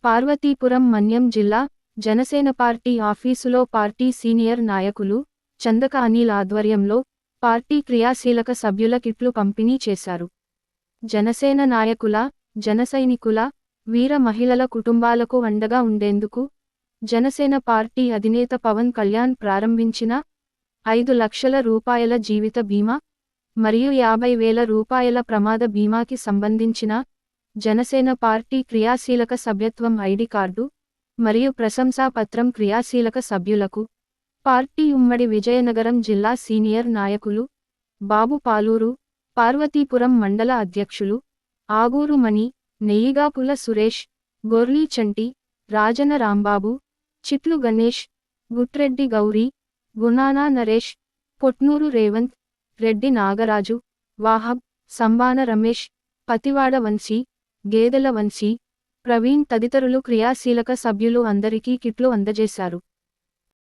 పార్వతీపురం మన్యం జిల్లా జనసేన పార్టీ ఆఫీసులో party senior నాయకులు చందక అనిల్ ఆధ్వర్యంలో పార్టీ క్రియాశీలక సభ్యుల కిట్లు పంపిణీ చేశారు. జనసేన నాయకుల, జనసైనికుల, వీర మహిళల కుటుంబాలకు అండగా ఉండేందుకు జనసేన పార్టీ అధినేత పవన్ కళ్యాణ్ ప్రారంభించిన 5 లక్షల రూపాయల జీవిత బీమా మరియు 50,000 రూపాయల ప్రమాద బీమాకి సంబంధించిన జనసేన పార్టీ క్రియాశీలక సభ్యత్వం ఐడి కార్డు మరియు ప్రశంసా పత్రం క్రియాశీలక సభ్యులకు పార్టీ ఉమ్మడి విజయనగరం జిల్లా సీనియర్ నాయకులు బాబు పాలూరు, పార్వతీపురం మండల అధ్యక్షులు ఆగూరు మణి, నెయ్యిగాపుల సురేష్, గొర్లీ చంటి, రాజన రాంబాబు, చిట్లు గణేష్, గుట్రెడ్డి గౌరీ, గుణానా నరేష్, పొట్నూరు రేవంత్, రెడ్డి నాగరాజు, వాహబ్, సంబాన రమేష్, పతివాడ వంశీ, గేదెల వంశీ, ప్రవీణ్ తదితరులు క్రియాశీలక సభ్యులు అందరికీ కిట్లు అందజేశారు.